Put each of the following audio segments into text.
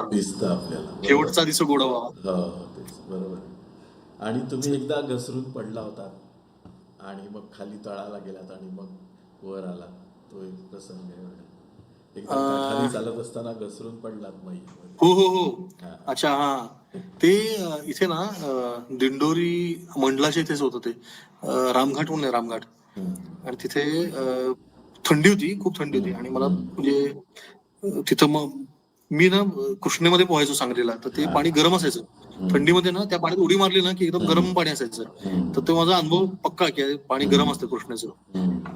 दिसतं आपल्याला. बरोबर. शेवटचा दिवस गोडावा. हो, तेच. बरोबर आहे. आणि तुम्ही एकदा घसरून पडला होता आणि मग खाली तळाला गेलात आणि मग वर आलात. तो एक प्रसंग आहे बघा. एकदा खाली चालत असताना घसरून पडलात मईमध्ये. हो हो हो. हां. अच्छा, हा. ते इथे ना दिंडोरी मंडलाच्या इथेच होतं ते. रामघाट म्हणून आहे, रामघाट. हं. आणि तिथे थंडी होती, खूप थंडी होती. आणि मला म्हणजे तिथं मग मी ना कृष्णेमध्ये पोहायचो सांगलीला, तर ते पाणी गरम असायचं. थंडीमध्ये ना त्या पाण्यात उडी मारली ना की एकदम गरम पाणी असायचं. तर तो माझा अनुभव पक्का की पाणी गरम असतं कृष्णेचं.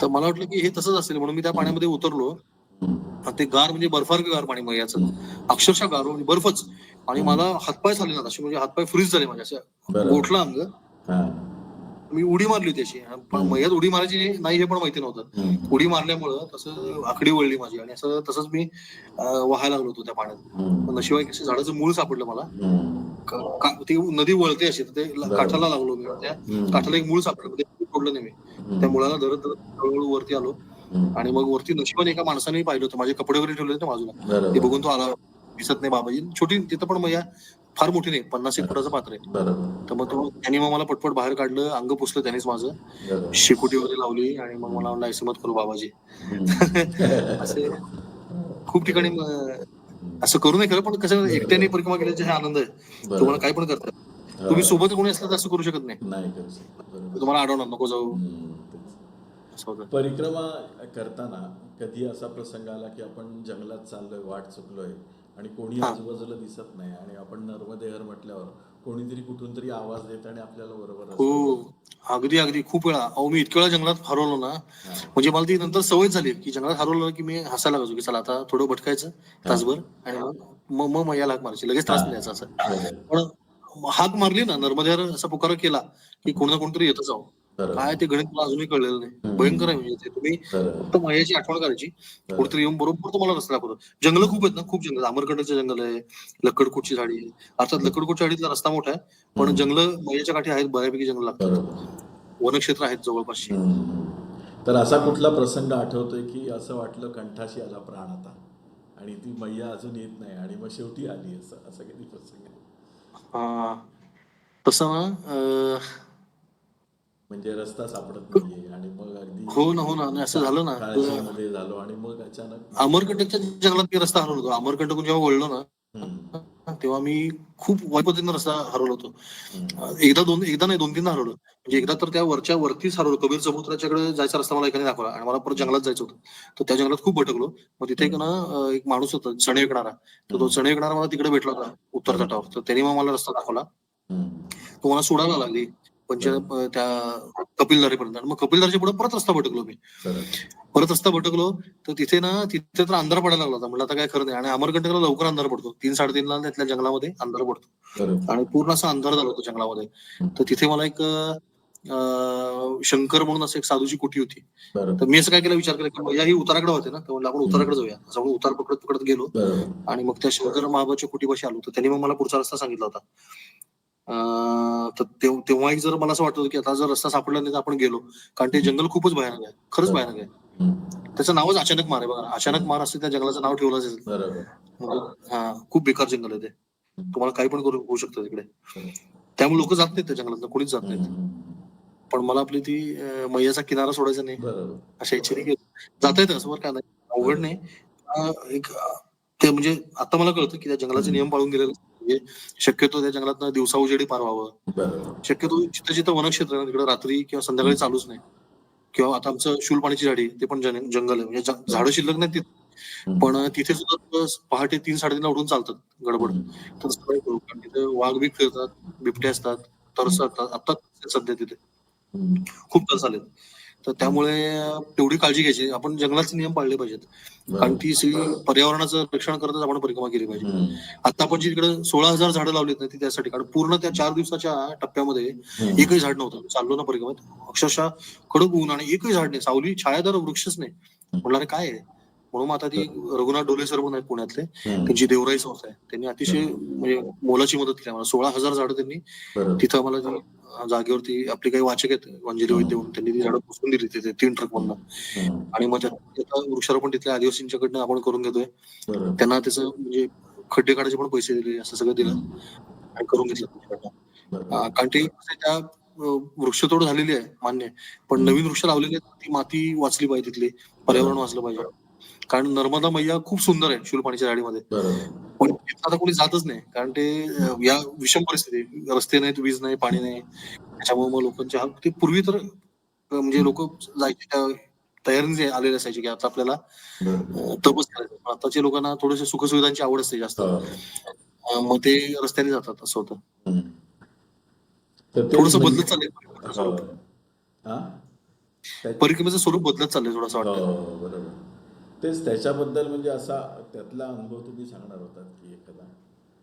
तर मला वाटलं की हे तसंच असेल, म्हणून मी त्या पाण्यामध्ये उतरलो. आणि ते गार म्हणजे बर्फासारखं गार पाणी मयाचं, अक्षरशः गार म्हणजे बर्फच. आणि मला हातपाय झाले ना असे, म्हणजे हातपाय फ्रीज झाले माझे, असं गोठलं अंग. मी उडी मारली होती अशी, पण मयात उडी मारायची नाही हे पण माहिती नव्हतं. उडी मारल्यामुळं तसं आकडी वळली माझी आणि असं तसंच मी वाहायला लागलो होतो त्या पाण्यात. नशिबाई कसं झाडाचं मूळ सापडलं मला. ती नदी वळते अशी, तर ते काठाला लागलो मी. त्या काठाला एक मूळ सापडलं, ते तोडलं नाही मी. त्या मुळाला धरत धरत हळूहळू वरती आलो. आणि मग वरती नशिबाने एका माणसाने पाहिलं होतं, माझे कपडे वगैरे ठेवले होते ना बाजूला. ते बघून तो आला, दिसत नाही बाबाजी. छोटी तिथं पण मैया फार मोठी नाही, 50-1 फुटाचं पात्र आहे. तर मग त्यांनी मग मला पटपट बाहेर काढलं, अंग पुसलं त्यानेच माझं, शेकोटी वगैरे लावली आणि मग मला म्हणलं ऐसमत करू बाबाजी. असे खूप ठिकाणी असं करू नये खरं, पण कसं एकट्याने परिक्रमा केल्याचा हा आनंद आहे. तुम्हाला काय पण करता, तुम्ही सोबत कोणी असलं तर असं करू शकत नाही. तुम्हाला अडवणार, नको जाऊ. परिक्रमा करताना कधी असा प्रसंग आला की आपण जंगलात चाललोय, वाट चुकलोय आणि कोणी आजूबाजूला दिसत नाही आणि आपण नर्मदेहर म्हटल्यावर कोणीतरी कुठून तरी आवाज देत आणि आपल्याला बरोबर हो, अगदी अगदी खूप वेळा. अहो, मी इतक्या वेळा जंगलात हरवलो ना, म्हणजे मला ती नंतर सवय झाली की जंगलात हरवलं की मी हसायला लागलो की चला आता थोडं भटकायचं तासभर आणि मग मग याला हाक मारायची, लगेच त्रास नाही द्यायचा असं. पण हाक मारली ना, नर्मदेहर असा पुकारा केला की कोण ना कोणतरी येतच आहो. काय ते गणित मला अजूनही कळलेलं नाही. भयंकर आहे म्हणजे ते. तुम्ही फक्त मायाची आठवण करायची, कोणतरी येऊन बरोबर तुम्हाला रस्ता दाखवतो. जंगल खूप आहेत ना, खूप जंगल. अमरकंटकचं जंगल आहे, लक्कडकोटची झाडी आहे. अर्थात लक्कडकोटच्या झाडीतला रस्ता मोठा आहे, पण जंगल मय्याच्या काठी आहेत, बऱ्यापैकी जंगल लागतात. वनक्षेत्र आहेत जवळपासची. तर असा कुठला प्रसंग आठवतोय की असं वाटलं कंठाशी आला प्राण आता आणि ती मैया अजून येत नाही आणि मग शेवटी आली, असं असं कधी प्रसंग? तसं ना म्हणजे रस्ता सापडत नाहीये आणि मग अगदी हो ना, हो ना. असं झालं ना, काळजीमध्ये झालो आणि मग अचानक अमरकंटकच्या जंगलात मी रस्ता हरवलो होतो. अमरकंटकून जेव्हा वळलो ना, तेव्हा मी खूप वाईट पद्धतीने रस्ता हरवलो होतो. एकदा नाही 2-3दा हरवलं. म्हणजे एकदा तर त्या वरतीच हरवलो. कबीर समुद्राच्याकडे जायचा रस्ता मला एकाने दाखवला आणि मला परत जंगलात जायचं होतं. तर त्या जंगलात खूप भटकलो. मग तिथे एक माणूस होता चणे विकणारा. तर तो चणे विकणारा मला तिकडे भेटला होता उत्तर तटावर. तर त्यांनी मग मला रस्ता दाखवला. तो मला सोडायला लागली त्या कपिलधारेपर्यंत. आणि मग कपिलधारेच्या पुढे परत रस्ता भटकलो मी. परत रस्ता भटकलो तर तिथे तर अंधार पडायला लागला होता. म्हटलं आता काय खरं नाही. आणि अमरकंटकला लवकर अंधार पडतो, 3-3:30ला त्यातल्या जंगलामध्ये अंधार पडतो आणि पूर्ण असा अंधार झाला होता जंगलामध्ये. तर तिथे मला एक शंकर म्हणून असं एक साधूची कुटी होती. तर मी असं काय केलं, विचार केला की या ही उताराकडे होते ना, तर म्हणलं आपण उताराकडे जाऊया. असं उतार पकडत पकडत गेलो आणि मग त्या शंकर महाबाच्या कुटीपाशी आलो. तर त्यांनी मग मला पुढचा रस्ता सांगितला होता. तर तेव्हा एक जर मला असं वाटत होतं की आता जर रस्ता सापडला नाही तर आपण गेलो, कारण ते जंगल खूपच भयानक आहे, खरंच भयानक आहे. त्याचं नावच अचानक मार आहे बघा. अचानक मार असं त्या जंगलाचं नाव ठेवलं असेल. हा, खूप बेकार जंगल आहे ते. तुम्हाला काही पण होऊ शकतं तिकडे. त्यामुळे लोक जात नाहीत त्या जंगलात, कोणीच जात नाहीत. पण मला आपली ती मैयाचा किनारा सोडायचा नाही अशा इच्छेने जाता येतं, असं बरं का, नाही अवघड नाही. ते म्हणजे आता मला कळतं की त्या जंगलाचे नियम पाळून गेलेले म्हणजे शक्यतो त्या जंगलात दिवसा उजेडी पार व्हावं. शक्यतो जिथं जिथं वनक्षेत्र तिकडे रात्री किंवा संध्याकाळी चालूच नाही. किंवा आता आमचं शूलपाणीची झाडी ते पण जंगल आहे, म्हणजे झाडं शिल्लक नाही तिथे. पण तिथे सुद्धा पहाटे 3-3:30ला उठून चालतात गडबड. तर सकाळी करू, कारण तिथे वाघ बी फिरतात, बिबटे असतात, तरस असतात. आता सध्या तिथे खूप तरस आलेत. तर त्यामुळे तेवढी काळजी घ्यायची. आपण जंगलाचे नियम पाळले पाहिजेत, कारण ती सगळी पर्यावरणाचं रक्षण करतच आपण परिक्रमा केली पाहिजे. आता आपण जिकडे 16,000 झाडं लावलीत ना ती त्यासाठी, कारण पूर्ण त्या 4 दिवसाच्या टप्प्यामध्ये एकही झाड नव्हतं. चाललो ना परिक्रमेत, अक्षरशः कडक ऊन आणि एकही झाड नाही, सावली छायादार वृक्षच नाही. म्हटलं अरे काय आहे. म्हणून आता ती रघुनाथ डोले सर म्हणून आहेत पुण्यातले, त्यांची देवराई संस्था आहे. त्यांनी अतिशय म्हणजे मोलाची मदत केली मला. 16,000 झाडं त्यांनी तिथं मला जागेवरती, आपली काही वाचक आहेत अंजली वैद्य म्हणून, त्यांनी ती झाडं पुसून दिली तिथे 3 ट्रक मधनं. आणि मग वृक्षारोपण तिथल्या आदिवासींच्याकडनं आपण करून घेतोय. त्यांना त्याचं म्हणजे खड्डे काढायचे पण पैसे दिले, असं सगळं दिलं आणि करून घेतलं त्यांच्याकडनं. कारण ते कसं आहे, त्या वृक्षतोड झालेली आहे मान्य आहे, पण नवीन वृक्ष लावलेले आहेत, ती माती वाचली पाहिजे, तिथली पर्यावरण वाचलं पाहिजे. कारण नर्मदा मैया खूप सुंदर आहे शूलपाणीच्या झाडीमध्ये, पण तिथं आता कोणी जातच नाही, कारण ते या विषम परिस्थिती, रस्ते नाहीत, वीज नाही, पाणी नाही, त्याच्यामुळे मग लोकांच्या ते पूर्वी तर म्हणजे लोक जायचे त्या तयारीने आलेले असायचे की आता आपल्याला तपच करायचं. पण आताच्या लोकांना थोडेसे सुखसुविधांची आवड असते जास्त, मग ते रस्त्याने जातात, असं होतं. थोडस बदलत चाललंय परिक्रमेचं स्वरूप, बदलत चाललंय थोडंसं वाटतं. बरोबर. तेच त्याच्याबद्दल म्हणजे असा त्यातला अनुभव तुम्ही सांगणार होतात की एखादा,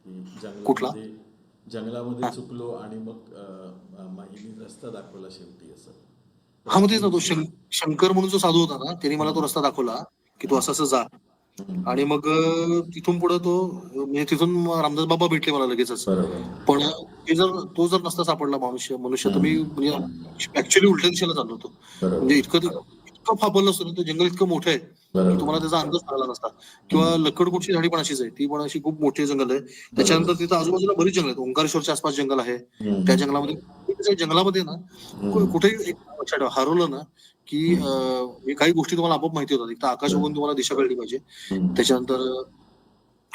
की जंगलामध्ये चुकलो आणि मग माईने रस्ता दाखवला शेवटी, असं. हा, मग तेच ना, तो शंकर म्हणून जो साधू होता ना, त्यांनी मला तो रस्ता दाखवला की तू असं असं जा, आणि मग तिथून पुढे तो म्हणजे तिथून रामदास बाबा भेटले मला लगेचच. पण तो जर नसता सापडला मनुष्य तर मी म्हणजे ऍक्च्युअली उलट्या दिशेला चाललो होतो. म्हणजे इतकं फापरलं असतं ना, ते जंगल इतकं मोठं आहे की तुम्हाला त्याचा अंदाज लागला नसता. किंवा लक्कडकोटची झाडी पण अशीच आहे, ती पण अशी खूप मोठी जंगल आहे. त्याच्यानंतर तिथं आजूबाजूला बरीच जंगल आहेत, ओंकारेश्वरच्या आसपास जंगल आहे. त्या जंगलामध्ये ना कुठेही लक्षात ठेवा, हरवलं ना की काही गोष्टी तुम्हाला आपोआप माहिती होतात. एक तर आकाश बघून तुम्हाला दिशा कळली पाहिजे, त्याच्यानंतर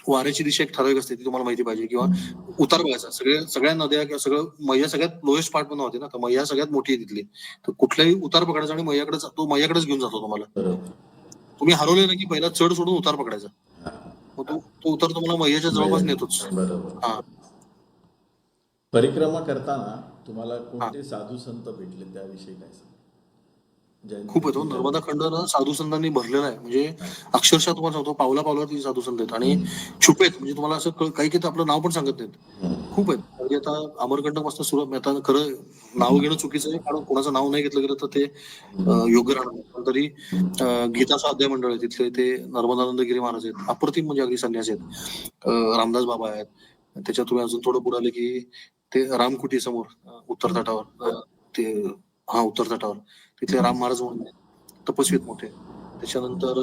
वाऱ्याची दिशा एक ठराविक असते ती तुम्हाला माहिती पाहिजे, किंवा उतार बघायचा. सगळ्या नद्या किंवा सगळं मैया सगळ्यात लोएस्ट पार्ट पण होते ना, तर मैया सगळ्यात मोठी आहे तिथली, तर कुठलाही उतार पकडायचा आणि मैयाकडेच घेऊन जातो तुम्हाला. तुम्ही हरवले ना की पहिला चढ सोडून उतार पकडायचा, मग तो उतार तुम्हाला मैयाच्या जवळपास नेतोच. हा, परिक्रमा करताना तुम्हाला कोणते साधू संत भेटले, त्याविषयी काय सांगा. खूप येतो. नर्मदा खंड ना साधू संतांनी भरलेला आहे, म्हणजे अक्षरशः तुम्हाला सांगतो, पावला पावलावरती साधू संत आहेत, आणि छुपे आहेत, म्हणजे तुम्हाला असं काही काही आपलं नाव पण सांगत नाहीत. खूप आहेत. म्हणजे आता अमरकंटक पासून सुरुवात, आता खरं नाव घेणं चुकीचं आहे, कारण कोणाचं नाव नाही घेतलं गेलं तर ते योग्य राहणार नाही. पण तरी गीताचा अध्याय मंडळ आहे तिथले, ते नर्मदानंदगिरी महाराज आहेत, अप्रतिम म्हणजे अगदी संन्यासी आहेत. रामदास बाबा आहेत. त्याच्यात तुम्ही अजून थोडं पुढे आले की ते रामकुटी समोर उत्तर तटावर, ते उत्तर तटावर तिथले राम महाराज म्हणून तपस्वी आहेत मोठे. त्याच्यानंतर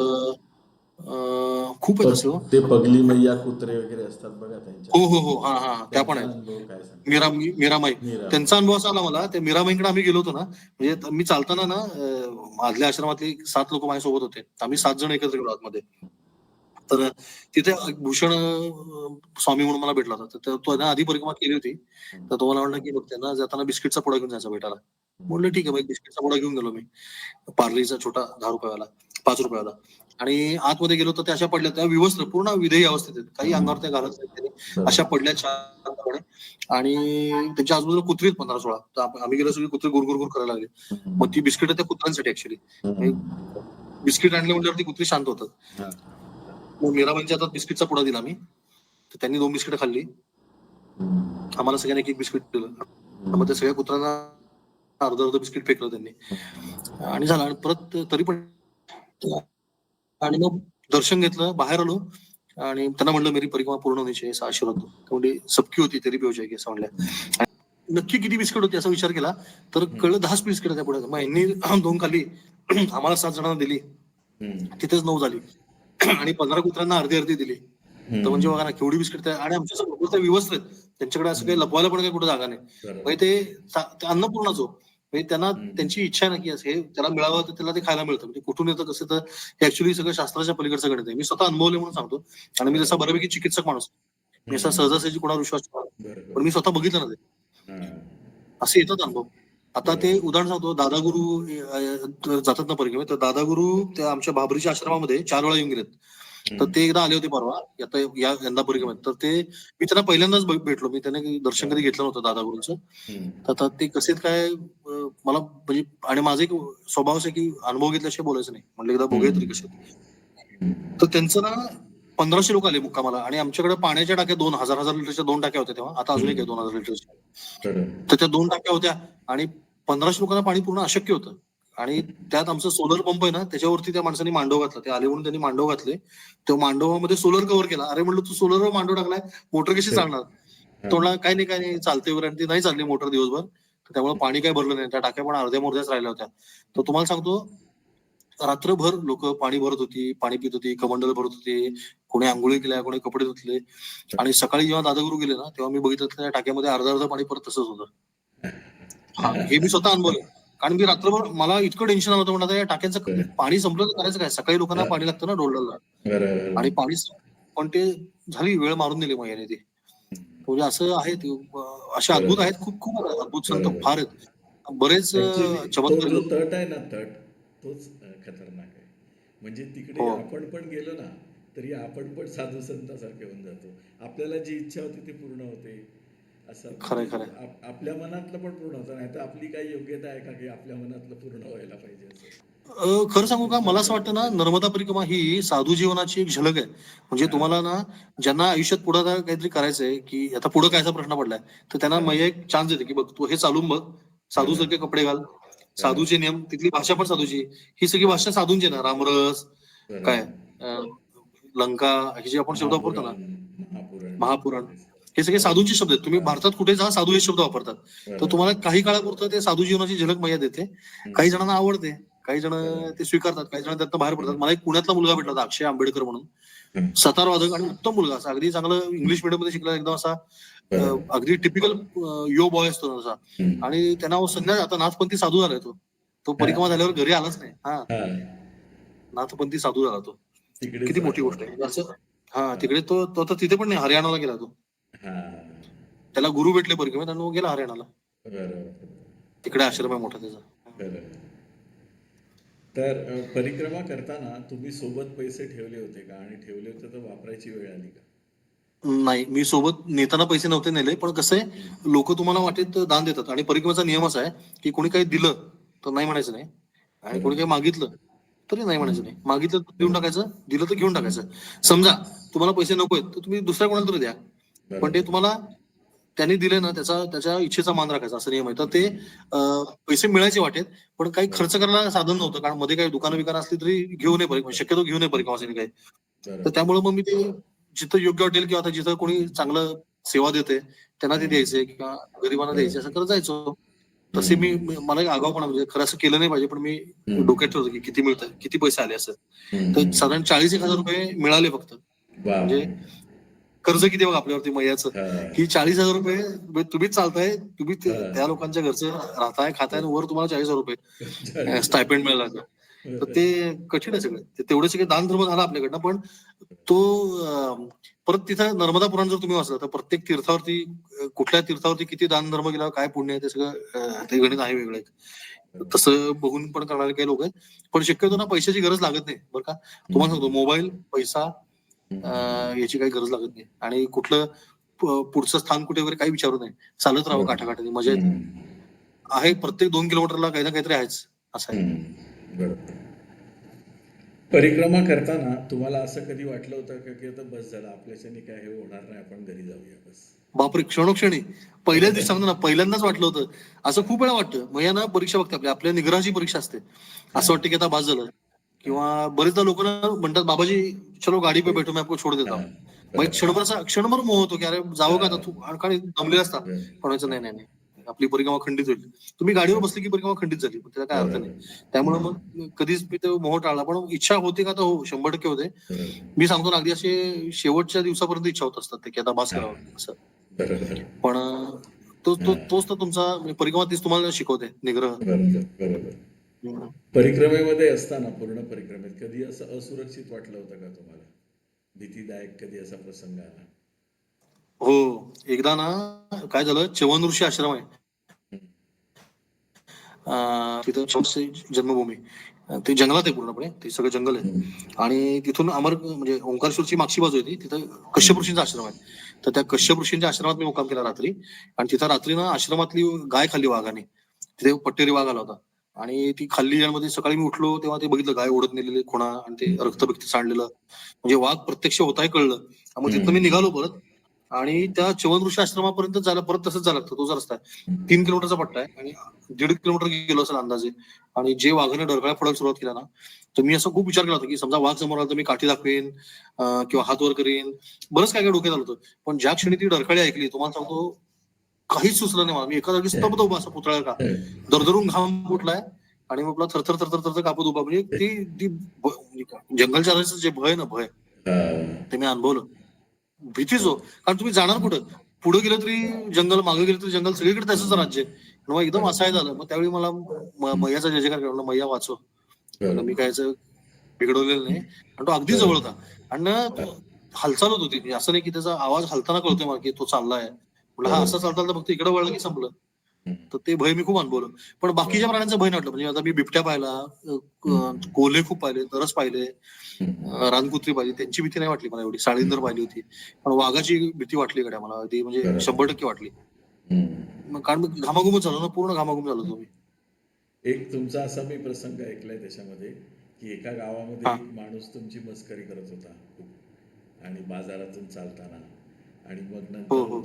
खूप आहेत असे. ते पगली मैया कुत्रे वगैरे असतात बघा त्यांच्या. हो, हा, त्या पण आहेत. मीरामाई, त्यांचा अनुभव असा आला मला, त्या मीरामाईकडे आम्ही गेलो होतो ना, म्हणजे मी चालताना ना आदल्या आश्रमातली 7 लोक माझ्यासोबत होते, आम्ही 7 जण एकत्र गेलो आतमध्ये. तर तिथे भूषण स्वामी म्हणून मला भेटला होता, तर तो आधी परिक्रमा केली होती, तर तो मला म्हणला की बघ, त्यांना जाताना बिस्किटचा पुडा घेऊन जायचा भेटायला. म्हणलं ठीक आहे, बिस्किटचा पुडा घेऊन गेलो मी, पार्लेचा छोटा 10 रुपयावाला, 5 रुपयावाला, आणि आतमध्ये गेलो तर त्या अशा पडल्या, त्या विवस्त्र पूर्ण विधेयी अवस्थेत आहेत, काही अंगावर त्या घालत नाही, अशा पडल्या शांतपणे, आणि त्यांच्या आजूबाजूला कुत्री आहेत 15-16. तर आम्ही गेलो, सगळी कुत्री गुरगुर करायला लागली. मग ती बिस्किट त्या कुत्र्यांसाठी ऍक्च्युअली, बिस्किट आणले म्हणल्यावर ती कुत्री शांत होतात. मग मीराबाईंच्या हातात बिस्किटचा पुडा दिला मी, तर त्यांनी 2 बिस्किट खाल्ली, आम्हाला सगळ्यांनी एक बिस्किट दिलं. मग त्या सगळ्या कुत्र्यांना अर्ध बिस्किट फेकलं त्यांनी, आणि झालं. आणि परत तरी पण, आणि मग दर्शन घेतलं, बाहेर आलो, आणि त्यांना म्हणलं मेरी परिक्रमा पूर्ण होण्याची असा आशीर्वाद दो. म्हणजे सबकी होती तरी भी हो जाएगी असं म्हणल्या. नक्की किती बिस्किट होती असा विचार केला तर कळलं 10 बिस्किट त्या पुढे. मग यांनी 2 खाल्ली, आम्हाला 7 जणांना दिली, तिथेच 9 झाली, आणि 15 कुत्र्यांना अर्धी दिली. तर म्हणजे बघा ना केवढी बिस्किट. आणि आमच्या समोर विवस्त्र आहेत, त्यांच्याकडे असं काही लपवायला पण काही कुठे जागा नाही. म्हणजे ते अन्नपूर्णाच हो, म्हणजे त्यांना त्यांची इच्छा आहे ना की हे त्याला मिळावं, तर त्याला ते खायला मिळतं. म्हणजे कुठून येतं कसं, तर हे ऍक्च्युअली सगळं शास्त्राच्या पलीकडचं गणित आहे. मी स्वतः अनुभवले म्हणून सांगतो, आणि मी जसा बऱ्यापैकी चिकित्सक माणूस, मी असा सहजासहजी कोणावर विश्वास ठेवतो, पण मी स्वतः बघितलं ना ते, असे येतात अनुभव. आता ते उदाहरण सांगतो, दादागुरु जातात ना परिक्रमेत, तर दादागुरु त्या आमच्या बाबरीच्या आश्रमामध्ये 4 वेळा येऊन गेलेत. तर ते एकदा आले होते परवा, आता यंदा परिक्रमेत, तर ते मी त्यांना पहिल्यांदाच भेटलो. मी त्यांना दर्शन कधी घेतलं नव्हतं दादागुरूंचं. तर आता ते कसे काय मला म्हणजे, आणि माझा एक स्वभाव आहे की अनुभव घेतल्याशिवाय बोलायचं नाही, म्हणलं एकदा बघूया तरी कसे. तर त्यांचं ना 1500 लोक आले मुक्कामाला, आणि आमच्याकडे पाण्याच्या टाक्या 2,000 लिटरच्या 2 टाक्या होत्या तेव्हा, आता अजून एक आहे 2000 लिटरच्या. तर त्या 2 टाक्या होत्या, आणि 1500 लोकांना पाणी पूर्ण अशक्य होतं. आणि त्यात आमचं सोलर पंप आहे ना, त्याच्यावरती त्या माणसांनी मांडव घातला. ते आले म्हणून त्यांनी मांडव घातले, त्या मांडवामध्ये सोलर कव्हर केला. अरे म्हणलं, तू सोलरवर मांडव टाकलाय, मोटर कशी चालणार. तोंडला काय नाही चालते वगैरे, आणि ती नाही चालली मोटर दिवसभर, त्यामुळे पाणी काय भरलं नाही, त्या टाक्या पण अर्ध्या मोर्ध्याच राहिल्या होत्या. तर तुम्हाला सांगतो, रात्रभर लोक पाणी भरत होती, पाणी पित होती, कमंडल भरत होती, कोणी आंघोळी केल्या, कोणी कपडे धुतले. आणि सकाळी जेव्हा दादागुरु गेले ना, तेव्हा मी बघितलं त्या टाक्यामध्ये अर्ध पाणी परत तसंच होतं. हे मी स्वतः अनुभवलं. कारण मी रात्रभर मला इतकं टेन्शन आलं होतं, म्हणलं या टाक्यांचं पाणी संपलं तर करायचं काय? सकाळी लोकांना पाणी लागतं ना डोलला, आणि पाणी पण ते झाली वेळ मारून दिली मग ती. म्हणजे असं आहे ते, असे अद्भुत आहेत, खूप खूप अद्भुत संत फार आहेत. बरेच चमत्कार. जो तट आहे ना, तट तोच खतरनाक आहे. म्हणजे तिकडे हो. आपण पण गेलो ना, तरी आपण पण साधू संतासारखे होऊन जातो. आपल्याला जी इच्छा होती ती पूर्ण होते. असं खरंय खरंय. आपल्या मनातलं पण पूर्ण होतं. नाही तर आपली काही योग्यता आहे का की आपल्या मनातलं पूर्ण व्हायला पाहिजे असं? खरं सांगू का, मला असं वाटतं ना, नर्मदा परिक्रमा ही साधू जीवनाची एक झलक आहे. म्हणजे तुम्हाला ना, ज्यांना आयुष्यात पुढे काहीतरी करायचंय, की आता पुढे कायचा प्रश्न पडलाय, तर त्यांना मैया एक चान्स देते की बघ तू हे चालून बघ, साधू सारखे कपडे घाल, साधूचे नियम, तिथली भाषा पण साधूची, ही सगळी भाषा साधूंची ना, रामरस काय, लंका, हे जे आपण शब्द वापरतो ना, महापुराण, हे सगळे साधूंचे शब्द आहेत. तुम्ही भारतात कुठे जा, साधू हे शब्द वापरतात. तर तुम्हाला काही काळापुरतं ते साधू जीवनाची झलक मैया देते. काही जणांना आवडते, काही जण ते स्वीकारतात, काही जण त्यातनं बाहेर पडतात. मला एक पुण्यातला मुलगा भेटला होता, अक्षय आंबेडकर म्हणून, सतार वादक आणि उत्तम मुलगा, असा अगदी चांगलं इंग्लिश मीडियम मध्ये शिकला, एकदम असा अगदी टिपिकल यो बॉय असतो असा. आणि त्यांना सगळ्या आता नाथपंथी साधू झालाय तो. तो परिक्रमा झाल्यावर घरी आलाच नाही. हा, नाथपंथी साधू झाला तो. किती मोठी गोष्ट आहे असं. हा, तिकडे तो तर तिथे पण नाही, हरियाणाला गेला तो. त्याला गुरु भेटले परिक्रमेत आणि तो गेला हरियाणाला. तिकडे आश्रम आहे मोठा त्याचा. तर परिक्रमा करताना तुम्ही सोबत पैसे ठेवले होते का? आणि ठेवले होते तर वापरायची वेळ आली का? नाही, मी सोबत नेताना पैसे नव्हते नेले, पण कसं आहे, लोक तुम्हाला वाटेत दान देतात. आणि परिक्रमेचा नियम असा आहे की कोणी काही दिलं तर नाही म्हणायचं नाही, आणि कोणी काही मागितलं तरी नाही म्हणायचं नाही. मागितलं तर देऊन टाकायचं, दिलं तर घेऊन टाकायचं. समजा तुम्हाला पैसे नको आहेत तर तुम्ही दुसऱ्या कोणाला तरी द्या, पण ते तुम्हाला त्यांनी दिले ना, त्याच्या इच्छेचा मान राखायचा, असं नियम आहे. तर ते पैसे मिळायचे वाटेत, पण काही खर्च करायला साधन नव्हतं, कारण मध्ये काही दुकानं विकानं असली तरी घेऊ नये परिक्रमा, शक्यतो घेऊ नये परिक्रमा काही. तर त्यामुळे मग मी ते जिथं योग्य वाटेल किंवा आता जिथं कोणी चांगलं सेवा देते त्यांना ते द्यायचे, किंवा गरिबांना द्यायचे, असं करत जायचो. तसे मला एक आगाऊपणा, म्हणजे खरं असं केलं नाही पाहिजे, पण मी डोक्यात ठेवतो की किती मिळतं, किती पैसे आले असं. तर साधारण 40,000 रुपये मिळाले फक्त. म्हणजे कर्ज किती बघा आपल्यावरती मैयाचं, की 40,000 रुपये तुम्हीच चालताय, तुम्ही त्या लोकांच्या घरचं राहताय, खाताय, वर तुम्हाला 40,000 रुपये स्टायपेंड मिळाला. तर ते कठीण आहे सगळं. तेवढे सगळे दान धर्म झाला आपल्याकडनं, पण तो परत तिथं नर्मदा पुराण जर तुम्ही वाचलं तर प्रत्येक तीर्थावरती, कुठल्या तीर्थावरती किती दान धर्म केला, काय पुण्य आहे, ते सगळं ते गणित आहे वेगळं. तसं बघून पण करणारे काही लोक आहेत. पण शक्यतो ना, पैशाची गरज लागत नाही बरं का. तुम्हाला सांगतो, मोबाईल, पैसा, याची काही गरज लागत नाही. आणि कुठलं पुढचं स्थान कुठे वगैरे काही विचारू नये, चालत राहावं काठाकाठाने, मजा येते. आहे, प्रत्येक 2 किलोमीटरला काही ना काहीतरी आहेच, असं आहे. परिक्रमा करताना तुम्हाला असं कधी वाटलं होतं का की आता बस झालं, आपल्याच्याने काय हे होणार नाही, आपण घरी जाऊया बस? बापरे, क्षणोक्षणी. पहिल्याच दिवशी सांगतो ना, पहिल्यांदाच वाटलं होतं. असं खूप वेळा वाटतं. मग या ना, परीक्षा बघते आपल्या निग्रहाची परीक्षा असते. असं वाटतं की आता बास झालं. किंवा बरेचदा लोक ना म्हणतात, बाबाजी चलो गाडी पे बैठो, मैं आपको छोड़ देता हूं. मग एक क्षणभर मोह होतो की अरे जावं का आता, तू आणि दमले असतात, पण नाही नाही, आपली परिक्रमा खंडित होईल. तुम्ही गाडीवर बसले की परिक्रमा खंडित झाली, त्याचा काय अर्थ नाही. त्यामुळे मग कधीच मी तो मोह टाळला. पण इच्छा होते का, तर हो, 100% होते. मी सांगतो ना, अगदी असे शेवटच्या दिवसापर्यंत इच्छा होत असतात की आता बास करावं असं. पण तोच तर तुमचा परिक्रमा, तीच तुम्हाला शिकवते निग्रह. परिक्रमेमध्ये असताना, पूर्ण परिक्रमेत कधी असं असुरक्षित वाटलं होतं का तुम्हाला? भीतीदायक कधी असा प्रसंग आला? हो, एकदा ना काय झालं, च्यवन ऋषी आश्रम आहे तिथं, जन्मभूमी, ते जंगलात आहे पूर्णपणे, ते सगळं जंगल आहे. आणि तिथून म्हणजे ओंकारेश्वरची मागची बाजू आहे ती, तिथं कश्यप ऋषींचा आश्रम आहे. तर त्या कश्यप ऋषींच्या आश्रमात मी मुक्काम केला रात्री. आणि तिथं रात्री ना, आश्रमातली गाय खाल्ली वाघाने. तिथे पट्टेरी वाघ आला होता, आणि ती खाल्ली. मध्ये सकाळी मी उठलो तेव्हा ते बघितलं, गाय ओढत नेलेली खुणा, आणि ते रक्तबिक्त सांडलेलं, म्हणजे वाघ प्रत्यक्ष होताय कळलं. मग तिथं मी निघालो परत, आणि त्या च्यवन ऋषी आश्रमापर्यंत जायला परत तसंच जायला लागतं. तो जो रस्ता आहे 3 किलोमीटरचा पट्टा आहे, आणि 1.5 किलोमीटर गेलो असेल अंदाजे. आणि जे वाघाने डरकाळ्या फोडायला सुरुवात केला ना, तर मी असं खूप विचार केला होता की समजा वाघ समोर आला तर मी काठी दाखवेन, किंवा हात वर करेन, बरंच काय काय डोक्यात आलं होतं. पण ज्या क्षणी ती डरकाळी ऐकली, तुम्हाला सांगतो, काहीच सुचलं नाही मला. मी एका जागी स्तब्ध उभा, असा पुतळा का दरदरून घाम फुटलाय, आणि मग आपला थरथर थरथर थरथर कापत उभा. म्हणजे ती जंगल चालायचं जे भय ना, भय ते मी अनुभवलं. भीतीच हो. कारण तुम्ही जाणार कुठं? पुढे गेलं तरी जंगल, मागे गेलं तरी जंगल, सगळीकडे त्याचंच राज्य आहे. मग एकदम असहाय झालं. मग त्यावेळी मला मैयाचा जय जयकार केला. मैया वाचव. म्हणलं मी कायच बिघडवलेलं नाही. आणि तो अगदी जवळ होता. आणि ना हालचाल होत होती. म्हणजे असं नाही की त्याचा आवाज हलताना कळतोय मला की तो चाललाय. म्हणलं हा असं चालता फक्त इकडे वळलं की संपलं. तर ते भय मी खूप अनुभवलं. पण बाकीच्या प्राण्यांचं भय नाही वाटलं. म्हणजे आता मी बिबट्या पाहिला, कोल्हे खूप पाहिले, तरस पाहिले, रानकुत्री पाहिली. त्यांची भीती नाही वाटली मला एवढी. साळींदर पाहिली होती. पण वाघाची भीती वाटली गड्या मला. ती म्हणजे 100% वाटली. कारण मी घामाघूमच झालो ना, पूर्ण घामाघूम झालो तुम्ही. एक तुमचा असा मी प्रसंग ऐकलाय त्याच्यामध्ये की एका गावामध्ये एक माणूस तुमची मस्करी करत होता खूप आणि बाजारातून चालताना आणि मग नंतर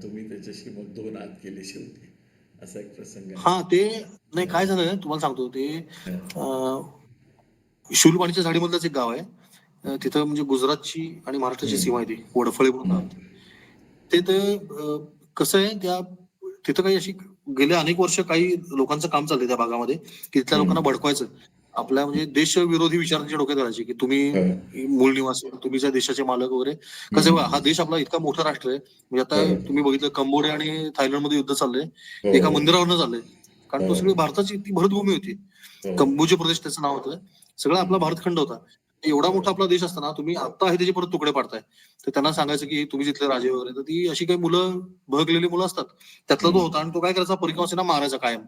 तुम्ही त्याच्याशी मग 2 हात केले शेवटी असा एक प्रसंग आहे. हा ते नाही काय झालं तुम्हाला सांगतो. ते शूलपाणीच्या झाडीमधलंच एक गाव आहे. तिथं म्हणजे गुजरातची आणि महाराष्ट्राची सीमा आहे ती, वडफळे म्हणून गाव. ते कसं आहे तिथं काही अशी गेले अनेक वर्ष काही लोकांचं काम चाललंय त्या भागामध्ये की तिथल्या लोकांना भडकवायचं. आपल्या म्हणजे देशविरोधी विचार त्यांच्या डोक्यात घालायचे की तुम्ही मूळ निवासी, तुम्ही ज्या देशाचे मालक वगैरे. कसं हा देश आपला इतका मोठा राष्ट्र आहे. म्हणजे आता तुम्ही बघितलं कंबोडिया आणि थायलंडमध्ये युद्ध चाललंय, एका मंदिरावरनं चाललंय. कारण तो सगळी भारताची ती भरतभूमी होती. कंबोजी प्रदेश त्याचं नाव होतं. सगळा आपला भारतखंड होता. एवढा मोठा आपला देश असताना तुम्ही आता आहे त्याचे परत तुकडे पाडताय. तर त्यांना सांगायचं की तुम्ही जिथले राजे वगैरे. तर ती अशी काही मुलं, बहकलेली मुलं असतात. त्यातला तो होता. आणि तो काय करायचा, परिक्रमासेना मारायचा कायम.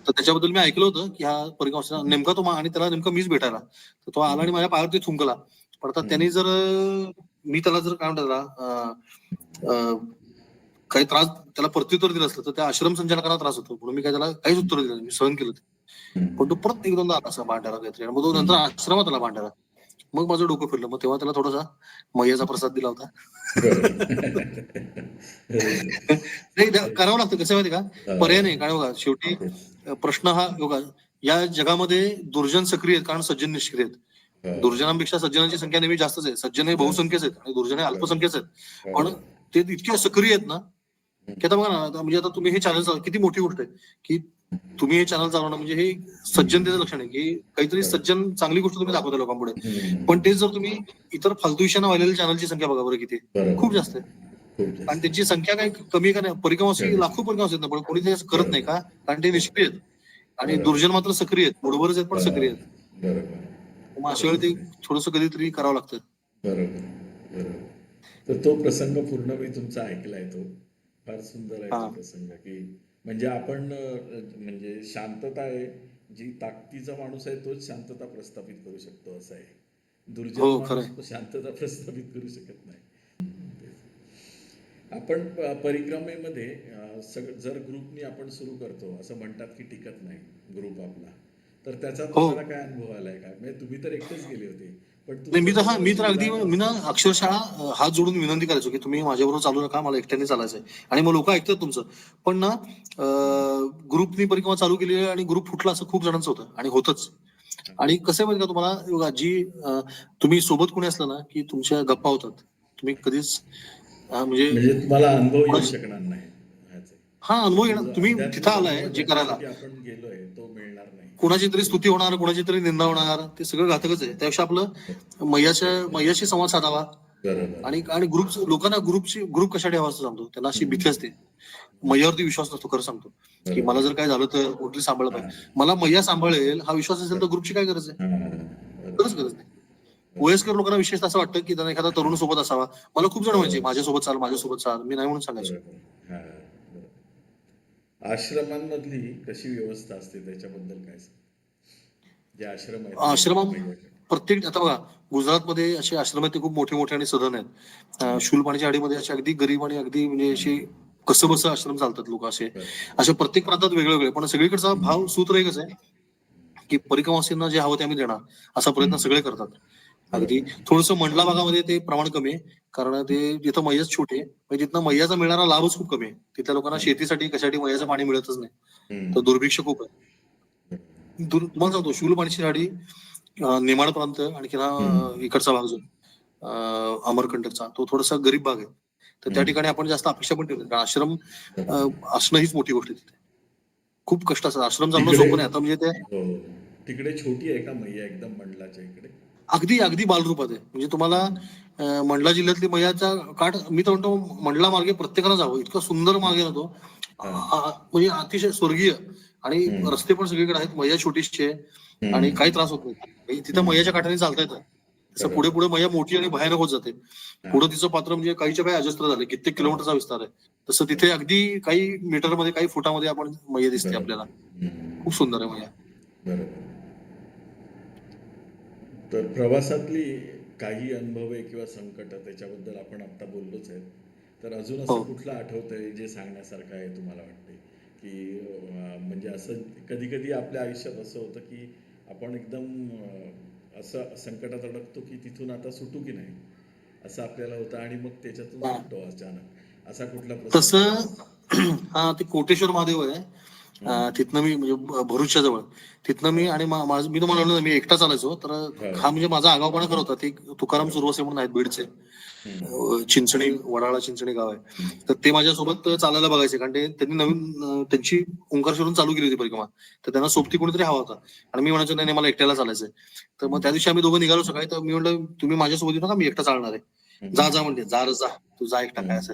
तर त्याच्याबद्दल मी ऐकलं होतं की हा परिक्रमासेना नेमका तो आणि त्याला नेमका मीच भेटायला. तर तो आला आणि माझ्या पायावरती थुंकला. पण आता त्यांनी जर मी त्याला जर काय म्हणतात काही त्रास त्याला प्रत्युत्तर दिलं असतं तर त्या आश्रम संचालकांना त्रास होतो. म्हणून मी काय त्याला काहीच उत्तर दिलं नाही. मी सहन केलं. पण तो परत एक दोनदा आला असा भांडायला काहीतरी. आणि मग तो नंतर आश्रमात आला भांडायला. मग माझं डोकं फिरलं. मग तेव्हा त्याला थोडासा मैयाचा प्रसाद दिला होता. नाही करावं लागतं. कसं माहिती का, पर्याय नाही. काय बघा शेवटी प्रश्न हा बघा, या जगामध्ये दुर्जन सक्रिय आहेत कारण सज्जन निष्क्रिय आहेत. दुर्जनांपेक्षा सज्जनांची संख्या नेहमी जास्तच आहे. सज्जन हे बहुसंख्येच आहेत आणि दुर्जन हे अल्पसंख्येच आहेत. पण ते इतके सक्रिय आहेत ना की आता बघा ना, म्हणजे आता तुम्ही हे चॅनल किती मोठी गोष्ट आहे की तुम्ही हे चॅनल चालवणं म्हणजे हे सज्जनतेचं लक्षण आहे की काहीतरी सज्जन चांगली गोष्ट तुम्ही दाखवता लोकांपुढे. पण तेच जर तुम्ही इतर फालतू विषयांना वाहिलेल्या चॅनलची संख्या बघा बरं किती, खूप जास्त आहे. आणि त्यांची संख्या काही कमी का नाही, परिक्रमावासी लाखो परिक्रमावासी आहेत ना, पण कोणी ते करत नाही का, कारण ते निष्क्रिय आहेत. आणि दुर्जन मात्र सक्रिय आहेत. मुठभरच आहेत पण सक्रिय आहेत. मग अशा वेळी ते थोडंसं कधीतरी करावं लागतं. बरोबर. तर तो प्रसंग पूर्ण मी तुमचा ऐकलाय. तो फार सुंदर आहे तो प्रसंग की म्हणजे आपण म्हणजे शांतता आहे जी ताकदीचा माणूस आहे तोच शांतता प्रस्थापित करू शकतो असं आहे. दुर्जन माणूस शांतता प्रस्थापित करू शकत नाही. आपण परिक्रमेमध्ये जर ग्रुपनी आपण सुरू करतो असं म्हणतात की टिकत नाही ग्रुप आपला, तर त्याचा तुम्हाला काय अनुभव आलाय का? म्हणजे तुम्ही तर एकटेच गेले होते पण मी तर अगदी मी ना अक्षरशः हात जोडून विनंती करायचो की तुम्ही माझ्याबरोबर चालू नका, मला एकट्याने चालायचंय. आणि मग लोक ऐकतात तुमचं. पण ना ग्रुपनी परिक्रमा चालू केली आणि ग्रुप फुटला असं खूप जणांचं होतं आणि होतच. आणि कसं माहिती का तुम्हाला, जी तुम्ही सोबत कोणी असलं ना की तुमच्या गप्पा होतात. तुम्ही कधीच म्हणजे तुम्हाला अनुभव येऊ शकणार नाही. हा अनुभव येणार. तुम्ही तिथं आलाय जे करायला, आपण गेलोय तो मिळणार नाही. कोणाची तरी स्तुती होणार, कोणाची तरी निंदा होणार, ते सगळं घातकच आहे. त्यापेक्षा आपलं मैयाशी संवाद साधावा. आणि लोकांना ग्रुप कशासाठी हवा असं सांगतो. त्यांना अशी भीती असते. मैयावरती विश्वास नसतो. खरं सांगतो की मला जर काय झालं तर कुठली सांभाळ पाहिजे. मला मैया सांभाळेल हा विश्वास असेल तर ग्रुपची काय गरज आहे? खरंच गरज नाही. वयस्कर लोकांना विशेषतः असं वाटतं की त्यांना एखादा तरुण सोबत असावा. मला खूप जण म्हणजे माझ्यासोबत चाल, मी नाही म्हणून सांगायचो. आश्रमांमधली कशी व्यवस्था असते त्याच्याबद्दल काय सांग? जे आश्रम आहेत, आश्रम प्रत्येक, आता बघा गुजरातमध्ये असे आश्रम आहेत ते खूप मोठे मोठे आणि सधन आहेत. शूलपाणीच्या आडीमध्ये असे अगदी गरीब आणि अगदी म्हणजे अशी कसं बसं आश्रम चालतात लोक असे प्रत्येक प्रांतात वेगवेगळे. पण सगळीकडचा भाव सूत्र एकच आहे की परिक्रमावासींना जे हवं ते आम्ही देणार, असा प्रयत्न सगळे करतात. अगदी थोडंसं मंडला भागामध्ये ते प्रमाण कमी आहे कारण ते तिथं मैयाच छोटे म्हणजे तिथनं मैयाचा मिळणारा लाभच खूप कमी आहे. तिथल्या लोकांना शेतीसाठी कशासाठी मैयाचं पाणी मिळतच नाही. तर दुर्भिक्ष खूप आहे. तुम्हाला सांगतो शूलपाणीची झाडी, नेमाड प्रांत आणखी इकडचा भाग जो अमरकंटकचा तो थोडासा गरीब भाग आहे. तर त्या ठिकाणी आपण जास्त अपेक्षा पण ठेवतो कारण आश्रम असणं हीच मोठी गोष्ट आहे तिथे. खूप कष्ट असतात. आश्रम चालवणं सोपं नाही. आता म्हणजे ते हो. तिकडे छोटी आहे का मैया एकदम मंडलाच्या इकडे? अगदी अगदी बालरूपात आहे. म्हणजे तुम्हाला मंडला जिल्ह्यातली मैयाचा काठ मी तर म्हणतो मंडला मार्गे प्रत्येकाला जावं. इतका सुंदर मार्ग आहे ना तो. म्हणजे अतिशय स्वर्गीय आणि हम्म. रस्ते पण सगळीकडे आहेत. मैया छोटीशी आहे आणि काही त्रास होत नाही. म्हणजे तिथं मैयाच्या काठाने चालता येतं. तसं पुढे पुढे मैया मोठी आणि भयानक होत जाते. पुढे तिचं पात्र म्हणजे काहीच्या काही अजस्त्र झाले. कित्येक किलोमीटरचा विस्तार आहे. तसं तिथे अगदी काही मीटरमध्ये काही फुटामध्ये आपण मैया दिसते आपल्याला. खूप सुंदर आहे मैया. बरोबर. तर प्रवासातली काही अनुभव आहे किंवा संकट त्याच्याबद्दल आपण आता बोललोच आहे. तर अजून असं हो. कुठलं आठवतंय जे सांगण्यासारखं आहे तुम्हाला वाटते की म्हणजे असं कधी कधी आपल्या आयुष्यात असं होतं की आपण एकदम असं संकटात अडकतो की तिथून आता सुटू की नाही असं आपल्याला होतं आणि मग त्याच्यातून सुटतो अचानक असा कुठला प्रसंग? तसं हा ते कोटेश्वर महादेव आहे. तिथनं मी म्हणजे भरूचच्या जवळ तिथनं मी आणि मी तुम्हाला म्हणलं ना, मी एकटा चालायचो. तर हा म्हणजे माझा आगाऊपणा करत होता. ते तुकाराम सुरवसे म्हणून आहेत बीडचे. चिंचणी वडाळा चिंचणी गाव आहे. तर ते माझ्यासोबत चालायला बघायचे कारण त्यांनी नवीन त्यांची ओंकारेश्वरून चालू केली होती परिक्रमा. तर त्यांना सोबती कोणीतरी हवा होता आणि मी म्हणायचो नाही मला एकट्याला चालायचंय. तर मग त्या दिवशी आम्ही दोघं निघालो सकाळी. तर मी म्हटलं तुम्ही माझ्यासोबत येऊ नका मी एकटा चालणार आहे. जा जा म्हणते जा जा तू जा एकटा काय असं.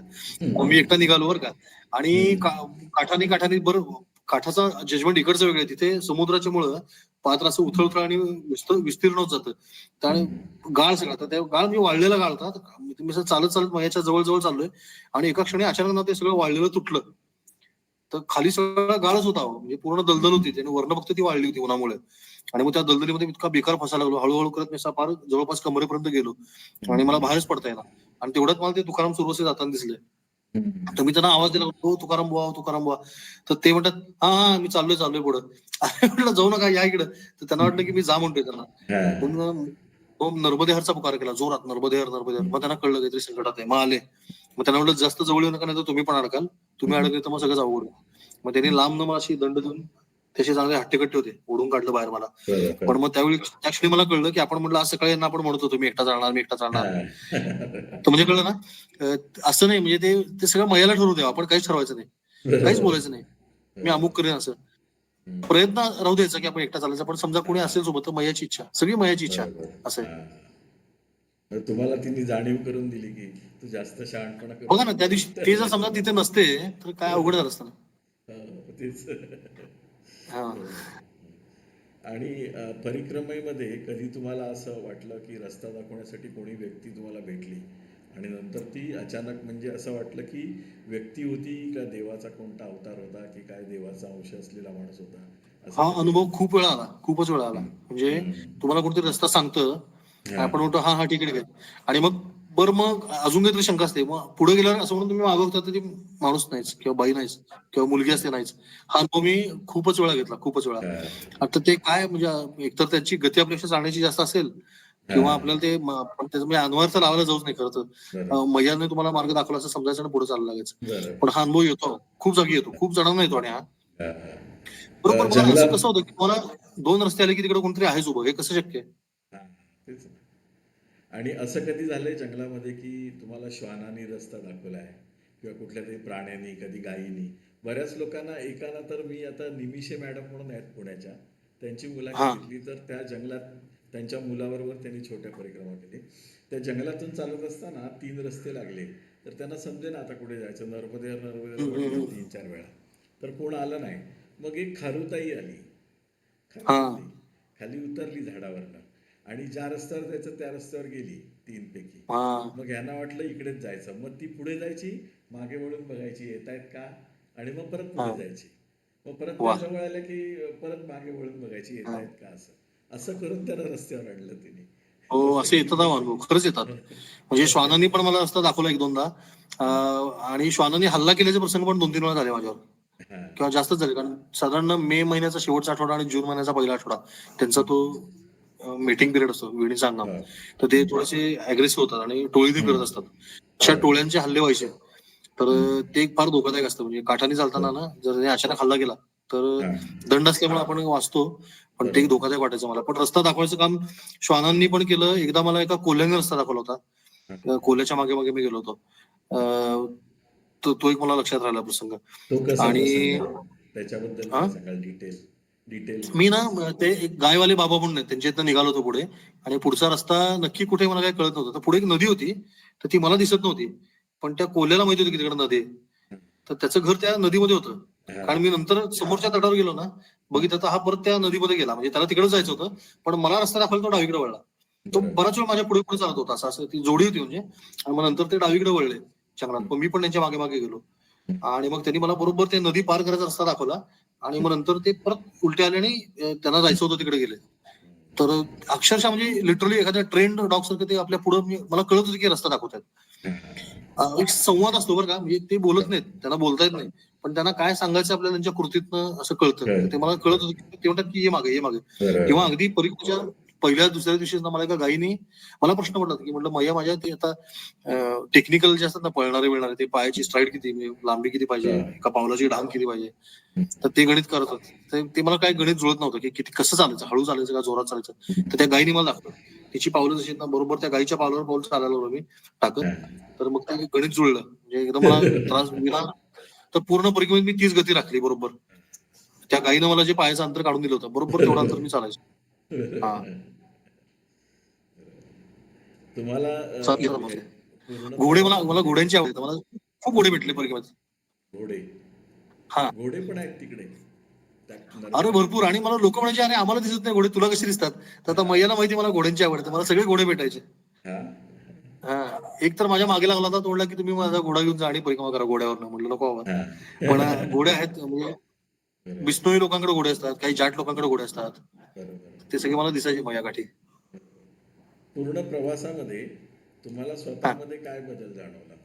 मग मी एकटा निघालो बरं का. आणि काठाने काठाने बरं काठाचा जजमेंट इकडचं वेगळं तिथे समुद्राच्या मुळे पात्र असं उथळ आणि विस्तीर्ण होत जातं. त्याने गाळ सगळा तर त्या गाळ मी वाळलेला गाळ होता. मी असं चालत चालत माझ्या जवळ जवळ चाललोय आणि एका क्षणी अचानक ना ते सगळं वाळलेलं तुटलं. तर खाली सगळा गाळच होता म्हणजे पूर्ण दलदल होती आणि वर्ण फक्त ती वाळली होती उन्हामुळे. आणि मग त्या दलदलीमध्ये इतका बेकार फसायला लागलो. हळूहळू करत मी फार जवळपास कमरेपर्यंत गेलो आणि मला बाहेरच पडता येणार. आणि तेवढ्यात मला ते तुकाराम सुरवसे जाताना दिसले. तर मी त्यांना आवाज दिला हो तुकाराम बुवा. तर ते म्हणतात हा हा मी चाललोय पुढं. म्हटलं जाऊ नका या इकडं. तर त्यांना वाटलं की मी जा म्हणतोय त्यांना. मग नर्मदे हरचा पुकार केला जोरात नर्मदे हर. मग त्यांना कळलं काहीतरी संकटात आहे. मग आले. मग त्यांना म्हटलं जास्त जवळ येऊ नका नाही तर तुम्ही पण अडकाल. तुम्ही अडकले तर मग सगळं अवघड. मग त्यांनी लांब न मला अशी दंड देऊन त्याचे चांगले हट्टेकट्टे होते. ओढून काढलं बाहेर मला. पण मग त्यावेळी त्या क्षणी मला कळलं की आपण म्हटलं आज सकाळी यांना आपण म्हणत होतो मी एकटा चालणार. तर म्हणजे कळलं ना असं नाही म्हणजे ते सगळं मैयाला ठरवू द्या. आपण काहीच ठरवायचं नाही. काहीच बोलायचं नाही. मी अमुक करेन असं. प्रयत्न राहू द्यायचा की आपण एकटा चालायचा. पण समजा कोणी असेल सोबत तर मैयाची इच्छा सगळी मैयाची इच्छा असं आहे. तुम्हाला तिने जाणीव करून दिली की तू जास्त शहाणपणा करू बघा ना त्या दिवशी ते जर समजा तिथे नसते तर काय अवघड झालं असतं ना. तेच. हा. आणि परिक्रमेमध्ये कधी तुम्हाला असं वाटलं की रस्ता दाखवण्यासाठी कोणी व्यक्ती तुम्हाला भेटली आणि नंतर ती अचानक म्हणजे असं वाटलं की व्यक्ती होती का देवाचा कोणता अवतार होता की काय देवाचा अंश असलेला माणूस होता असं हा कधी? अनुभव खूपच वेळा आला. म्हणजे तुम्हाला कोणतरी रस्ता सांगतं आपण म्हणतो हा हा ठीक आहे. आणि मग मग अजून काहीतरी शंका असते. मग पुढे गेल्यावर असं म्हणून तुम्ही मागवता तर ती माणूस नाहीच किंवा बाई नाहीच किंवा मुलगी असते नाहीच. हा अनुभव मी खूपच वेळा घेतला. आता ते काय म्हणजे एकतर त्याची गती आपल्यापेक्षा चालण्याची जास्त असेल किंवा आपल्याला ते पण त्याचं म्हणजे अनवरचा लावायला जाऊच नाही खरं तर. मैयाने तुम्हाला मार्ग दाखवला असं समजायचं आणि पुढे चाललं लागायचं. पण हा अनुभव येतो खूप जागी येतो. खूप जणांना येतो आणि हा बरोबर मला असं कसं होतं की मला 2 रस्ते आले की तिकडे कोणतरी आहेच उभं. हे कसं शक्य आहे? तेच. आणि असं कधी झालंय जंगलामध्ये की तुम्हाला श्वानांनी रस्ता दाखवलाय किंवा कुठल्या तरी प्राण्यांनी कधी गायीनी? बऱ्याच लोकांना एकाला तर मी आता निमिषे मॅडम म्हणून आहेत पुण्याच्या त्यांची मुलाखत घेतली तर त्या जंगलात त्यांच्या मुलाबरोबर त्यांनी छोट्या परिक्रमा केली. त्या जंगलातून चालत असताना 3 रस्ते लागले तर त्यांना समजे ना आता कुठे जायचं. नर्मदेहर म्हटलं 3-4 वेळा तर कोण आलं नाही. मग एक खारुताई आली. खाली उतरली झाडावरनं आणि ज्या रस्त्यावर जायचं त्या रस्त्यावर गेली 3 पैकी. मग ह्यांना वाटलं इकडेच जायचं. मग ती पुढे जायची मागे वळून बघायची येतायत का आणि मग परत पुढे जायची. मग परत त्या जवळ आल्या की परत मागे वळून बघायची येतायत का असं करून त्याला रस्त्यावर आणलं तिने. हो असे येतात अनुभव खरंच येतात. म्हणजे श्वानांनी पण मला रस्ता दाखवला 1-2दा. आणि श्वानांनी हल्ला केल्याचे प्रसंग पण 2-3 वेळा झाले माझ्यावर किंवा जास्तच झाले. कारण साधारण मे महिन्याचा शेवटचा आठवडा आणि जून महिन्याचा पहिला आठवडा त्यांचा तो मीटिंग पिरियड असतो विणीचा हंगाम. तर ते थोडेसे अग्रेसिव्ह होतात आणि टोळीने फिरत असतात. अशा टोळ्यांचे हल्ले व्हायचे. तर ते फार धोकादायक असतं. म्हणजे काठाने चालताना ना जर त्याने अचानक हल्ला केला तर दंड असल्यामुळे आपण वाचतो. पण ते धोकादायक वाटायचं मला. पण रस्ता दाखवायचं काम श्वानांनी पण केलं. एकदा मला एका कोल्ह्याने रस्ता दाखवला होता. कोल्ह्याच्या मागे मागे मी गेलो होतो. तो एक मला लक्षात राहिला प्रसंग. आणि त्याच्याबद्दल हा? काय सांगाल? डिटेल. मी ना ते एक गायवाले बाबा म्हणून आहेत, त्यांच्या इथं निघालो होतो पुढे, आणि पुढचा रस्ता नक्की कुठे मला काही कळत नव्हतं. तर पुढे एक नदी होती, तर ती मला दिसत नव्हती, पण त्या कोल्ह्याला माहिती होती की तिकडे नदी आहे. तर त्याचं घर त्या नदीमध्ये होतं. कारण मी नंतर समोरच्या तटावर गेलो ना, बघितलं तर हा परत त्या नदीमध्ये गेला, म्हणजे त्याला तिकडे जायचं होतं, पण मला रस्ता दाखवला तो डावीकडे वळला. तो बराच वेळ माझ्या पुढे पुढे चालत होता, असं असं ती जोडी होती म्हणजे. आणि मग नंतर ते डावीकडे वळले जंगलात, मग मी पण त्यांच्या मागे मागे गेलो, आणि मग त्यांनी मला बरोबर ते नदी पार करायचा रस्ता दाखवला. आणि मग नंतर ते परत उलटे आले आणि त्यांना जायचं होतं तिकडे गेले. तर अक्षरशः म्हणजे लिटरली एखाद्या ट्रेंड डॉग सारखं ते आपल्या पुढे, मला कळत होतं की रस्ता दाखवतात. एक संवाद असतो बरं का, म्हणजे ते बोलत नाहीत, त्यांना बोलता येत नाही, पण त्यांना काय सांगायचं आपल्याला त्यांच्या कृतीतनं असं कळतं. तर ते मला कळत होतं की ते म्हणतात की ये मागे ये मागे. किंवा अगदी परीक्षेच्या पहिल्या दुसऱ्या दिवशी मला एका गायीने मला प्रश्न पडला की, म्हटलं मैया माझ्या ते आता टेक्निकल जे असतात ना, पळणारे मिळणारे, ते पायाची स्ट्राईड किती, म्हणजे लांबी किती पाहिजे, एका पावलाची ढाल किती पाहिजे, तर ते गणित करत होते. ते मला काय गणित जुळत नव्हतं की किती कसं चालायचं, हळू चालायचं का जोरात चालायचं. तर त्या गायीने मला दाखवलं, तिची पावलं जशी आहेत ना, बरोबर त्या गायीच्या पावलावर पाऊल चालायला लागलो मी टाकत. तर मग ते गणित जुळलं, म्हणजे एकदम मला त्रास विना. तर पूर्ण परिक्रमेत मी तीच गती राखली बरोबर. त्या गायीनं मला जे पायाचं अंतर काढून दिलं होतं, बरोबर तेवढं अंतर मी चालायचो. हा, तुम्हाला चालेल मग. पूर्ण घोडे, मला मला प्रवासामध्ये घोड्यांची आवडतं, मला खूप घोडे भेटले परिक्रमेत. घोडे हा, घोडे पण आहेत तिकडे त्या अरे नर्मदा भरपूर. आणि मला लोक म्हणायचे, अरे आम्हाला दिसत नाही घोडे, तुला कसे दिसतात? तर आता मैयाला माहिती मला घोड्यांची आवडते, मला सगळे घोडे भेटायचे. हा हा, एक तर माझ्या मागे लागला होता, तो म्हणला की तुम्ही माझा घोडा घेऊन जा आणि परिक्रमा करा घोड्यावर. म्हटलं नको बाबा. हा पण घोडे आहेत, म्हणजे बरोबर बिष्णोई लोकांकडे घोडे असतात, काही जाट लोकांकडे घोडे असतात, बरोबर. ते सगळे मला दिसायचे माझ्या गाठी. पूर्ण प्रवासामध्ये तुम्हाला हा, स्वतःमध्ये काय बदल जाणवला?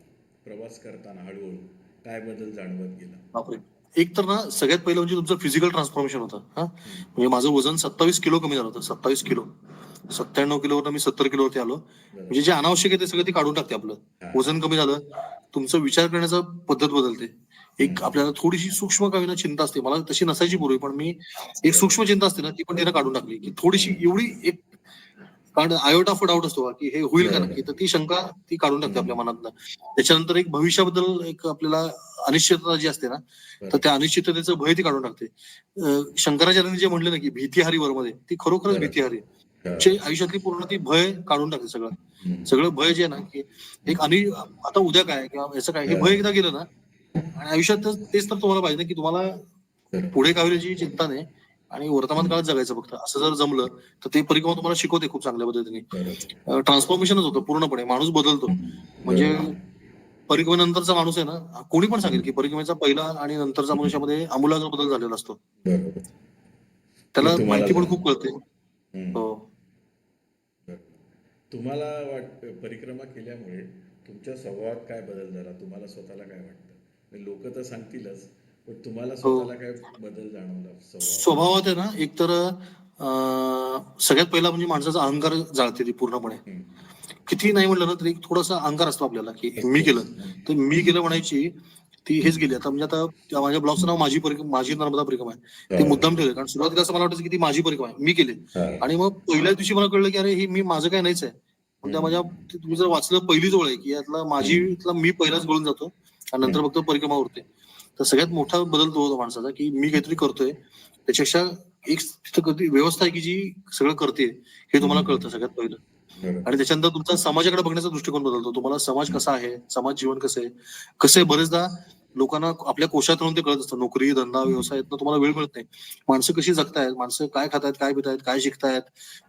प्रवास करताना हळूहळू काय बदल जाणवत गेला? बापरे. एक तर ना, सगळ्यात पहिलं म्हणजे तुमचं फिजिकल ट्रान्सफॉर्मेशन होतं. हा, म्हणजे माझं वजन 27 किलो कमी झालं होतं. 27 किलो, 97 किलोवर मी 70 किलोवरती आलो. म्हणजे जे अनावश्यक आहे ते सगळं ती काढून टाकते आपलं. वजन कमी झालं, तुमचं विचार करण्याचा पद्धत बदलते. एक आपल्याला थोडीशी सूक्ष्म का होईना चिंता असते, मला तशी नसायची पूर्वी, पण मी एक सूक्ष्म चिंता असते ना, ती पण तिने काढून टाकली, की थोडीशी एवढी एक, कारण आयोटा ऑफ डाऊट असतो की हे होईल का नक्की, तर ती शंका ती काढून टाकते आपल्या मनातनं. त्याच्यानंतर एक भविष्याबद्दल एक आपल्याला अनिश्चितता जी असते ना, तर त्या अनिश्चिततेचं भय ती काढून टाकते. शंकराचार्यांनी जे म्हणले ना की भीतिहारी वरमध्ये, ती खरोखरच भीतिहारी आहे. आयुष्यातली पूर्ण ती भय काढून टाकते सगळं. सगळं भय जे आहे ना, की एक आता उद्या काय किंवा याचं काय, हे भय एकदा गेलं ना, आणि आयुष्यात तेच तर तुम्हाला पाहिजे ना, की तुम्हाला पुढे काय होईल याची चिंता नाही, आणि वर्तमान काळात जगायचं फक्त. असं जर जमलं तर ते परिक्रमा तुम्हाला शिकवते खूप चांगल्या पद्धतीने. ट्रान्सफॉर्मेशनच होतं पूर्णपणे, माणूस बदलतो. म्हणजे परिक्रमेनंतरचा माणूस आहे ना, कोणी पण सांगेल की परिक्रमेचा पहिला आणि नंतरचा मनुष्यामध्ये आमूलाग्र बदल झालेला असतो. बरोबर. त्याला तुम्हाला माहिती पण खूप कळते. हम्म. हो. बरोबर. तुम्हाला परिक्रमा केल्यामुळे तुमच्या स्वभावात काय बदल झाला? तुम्हाला स्वतःला काय वाटतं? लोक तर सांगतीलच, पण तुम्हाला हो, स्वतःला काय बदल जाणवला स्वभावात? स्वभावात आहे ना, एकतर सगळ्यात पहिला म्हणजे माणसाचा अहंकार जाळते ती पूर्णपणे. किती नाही म्हटलं ना तरी थोडासा अहंकार असतो आपल्याला, की मी केलं तर मी केलं म्हणायची ती हेच गेली. आता म्हणजे आता माझ्या ब्लॉगचं नाव माझी नर्मदा परिक्रमा आहे. ते मुद्दाम ठेवले, कारण सुरुवातीला असं मला वाटायचं की ती माझी परिक्रमा आहे, मी केली. आणि मग पहिल्याच दिवशी मला कळलं की अरे हे मी माझं काय नाहीच आहे. पण त्या माझ्या, तुम्ही जर वाचलं, पहिलीच ओळ आहे की यातला माझीतला मी पहिलाच गळून जातो, आणि नंतर फक्त परिक्रमा उरते. तर सगळ्यात मोठा बदल तो होता माणसाचा, की मी काहीतरी करतोय, त्याच्यापेक्षा एक तिथं कधी व्यवस्था आहे की जी सगळं करते, हे तुम्हाला कळतं सगळ्यात पहिलं. आणि त्याच्यानंतर तुमचा समाजाकडे बघण्याचा दृष्टिकोन बदलतो. तुम्हाला समाज कसा आहे, समाज जीवन कसं आहे, बरेचदा लोकांना आपल्या कोशात राहून ते कळत असतं. नोकरी, धंदा, व्यवसायात तुम्हाला वेळ मिळत नाही. माणसं कशी जगतायत, माणसं काय खातायत, काय पितायत, काय शिकतायत,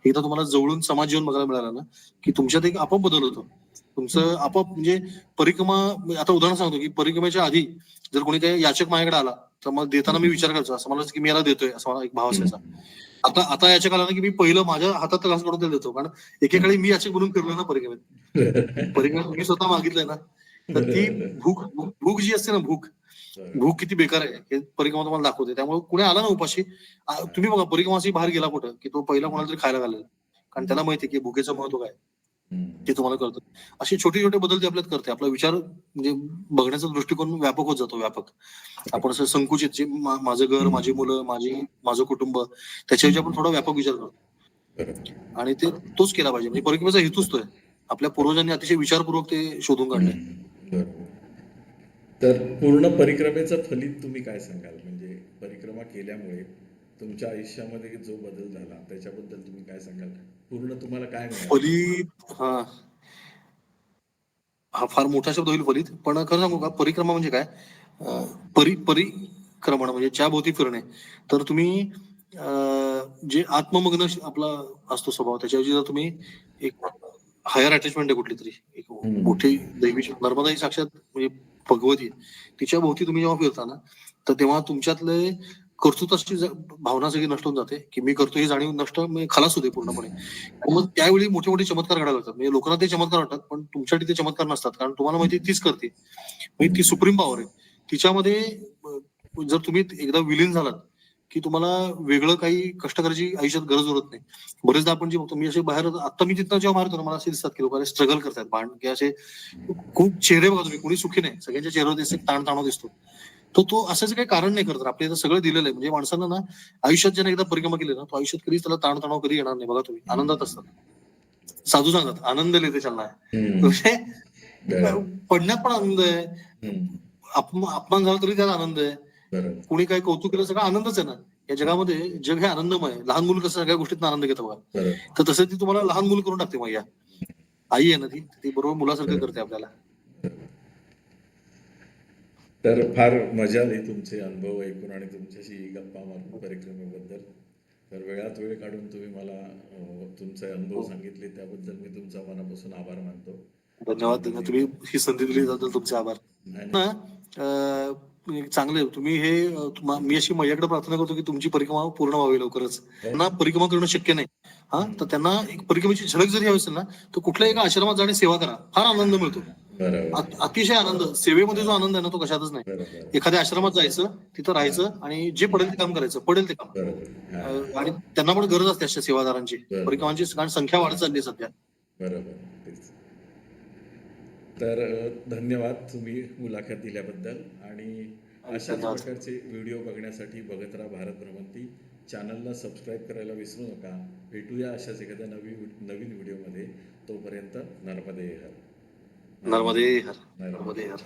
एकदा तुम्हाला जवळून समाज जीवन बघायला मिळालं ना, की तुमच्यात एक आपोआप बदल होतो. तुमचं आपोआप म्हणजे परिक्रमा. आता उदाहरण सांगतो की परिक्रमेच्या आधी जर कोणी काही याचक माझ्याकडे आला, तर मग देताना मी विचार करायचो, असं मला की मी याला देतोय, असं मला एक भाव असायचा. आता आता याचक आला ना, की मी पहिलं माझ्या हातात घास काढून त्याला देतो, कारण एकेकाळी मी याचक बनून फिरलो ना परिक्रमेत. परिक्रमेत मी स्वतः मागितलंय ना, तर ती भूक भूक भूक जी असते ना, भूक किती बेकार आहे हे परिक्रमा तुम्हाला दाखवते. त्यामुळे कुणी आला ना उपाशी, तुम्ही बघा परिक्रमाशी बाहेर गेला कुठं, की तो पहिला कोणाला तरी खायला घालेल, कारण त्याला माहिती आहे की भुकेचं महत्व काय, ते तुम्हाला कळतं. असे छोटे छोटे बदल ते आपल्यात करते. आपला विचार म्हणजे बघण्याचा दृष्टिकोन व्यापक होत जातो, व्यापक. आपण असं संकुचित, जे माझं घर, माझी मुलं, माझं कुटुंब, त्याच्याविषयी आपण थोडा व्यापक विचार करतो, आणि तोच केला पाहिजे. म्हणजे परिक्रमेचा हेतूच तो आहे. आपल्या पूर्वजांनी अतिशय विचारपूर्वक ते शोधून काढलंय. बरोबर. तर पूर्ण परिक्रमेचं फलित तुम्ही काय सांगाल? म्हणजे परिक्रमा केल्यामुळे तुमच्या आयुष्यामध्ये जो बदल झाला त्याच्याबद्दल तुम्ही काय सांगाल? पूर्ण तुम्हाला काय मिळालं? फलित हा हा फार मोठा शब्द होईल फलित, पण खरं सांगू का, परिक्रमा म्हणजे काय? परिक्रमण म्हणजे च्या भोवती फिरणे. तर तुम्ही जे आत्ममग्न आपला असतो स्वभाव, त्याच्याऐवजी जर तुम्ही एक हायर अटॅचमेंट आहे कुठली तरी, एक मोठी दैवी नर्मदा ही साक्षात म्हणजे भगवती आहे. तिच्या भोवती तुम्ही जेव्हा फिरता ना, तर तेव्हा तुमच्यातले कर्तृत्वाची भावना सगळी नष्ट होऊन जाते, की मी करतो ही जाणीव नष्ट म्हणजे खलास होते पूर्णपणे. मग त्यावेळी मोठे मोठे चमत्कार घडायला लागतात. म्हणजे लोकांना ते चमत्कार वाटतात, पण तुमच्यासाठी ते चमत्कार नसतात, कारण तुम्हाला माहिती आहे तीच करते. म्हणजे ती सुप्रीम पॉवर आहे. तिच्यामध्ये जर तुम्ही एकदा विलीन झालात, की तुम्हाला वेगळं काही कष्ट करायची आयुष्यात गरज उरत नाही. बरेचदा आपण जे बघतो, मी असे बाहेर आता मी तिथं जेव्हा बाहेर होतो ना, मला असे दिसतात की लोक स्ट्रगल करतात, की असे खूप चेहरे बघा तुम्ही, कोणी सुखी नाही, सगळ्यांच्या चेहऱ्यावर दिसते ताणतणाव दिसतो. तो असाच काही कारण नाही करत, आपल्या इथं सगळं दिलेलं आहे. म्हणजे माणसांना ना आयुष्यात ज्याने एकदा परिक्रमा केली ना, तो आयुष्यात कधीच त्याला ताणतणाव कधी येणार नाही. बघा तुम्ही आनंदात असतात. साधू सांगतात आनंद लेते चालला आहे. म्हणजे पडण्यात पण आनंद आहे, अपमान झाला तरी त्याला आनंद आहे, कुणी काही कौतुक केलं सगळं आनंदच आहे ना. या जगामध्ये जग हे आनंदमय आहे. लहान मुलं कसं सगळ्या गोष्टीत आनंद घेतं बघा, तर तसं ती तुम्हाला लहान मुलं करून टाकते. मग या आई आहे ना, ती बरोबर मुलासारखं करते आपल्याला. तर फार मजा आली तुमचे अनुभव ऐकून आणि तुमच्याशी गप्पा मारून परिक्रमेबद्दल. तर वेळात वेळ काढून तुम्ही मला तुमचे अनुभव सांगितले, त्याबद्दल मी तुमचा मनापासून आभार मानतो. धन्यवाद. तुम्ही ही संधी दिली त्याबद्दल तुमचे आभार ना. चांगले तुम्ही हे मी अशी माझ्याकडे प्रार्थना करतो की तुमची परिक्रमा पूर्ण व्हावी लवकरच. त्यांना परिक्रमा करणं शक्य नाही, हा, तर त्यांना एक परिक्रमेची झलक जरी हवी असेल ना, तर कुठल्याही एका आश्रमात जाणे, सेवा करा, फार आनंद मिळतो. अतिशय आनंद. सेवेमध्ये जो आनंद आहे ना, तो कशातच नाही. एखाद्या आश्रमात जायचं, तिथं राहायचं आणि जे पडेल ते काम करायचं, पडेल ते काम. आणि त्यांना पण गरज असते अशा सेवादारांची, परिक्रमांची, कारण संख्या वाढत चालली सध्या. बरोबर. तर धन्यवाद तुम्ही मुलाखत दिल्याबद्दल. आणि अशाच प्रकारचे व्हिडिओ बघण्यासाठी बघत राहा भारत भ्रमंती. चॅनलला सबस्क्राईब करायला विसरू नका. भेटूया अशाच एखाद्या नवीन व्हिडिओमध्ये. तोपर्यंत नर्मदे हर. नर्मदे हर.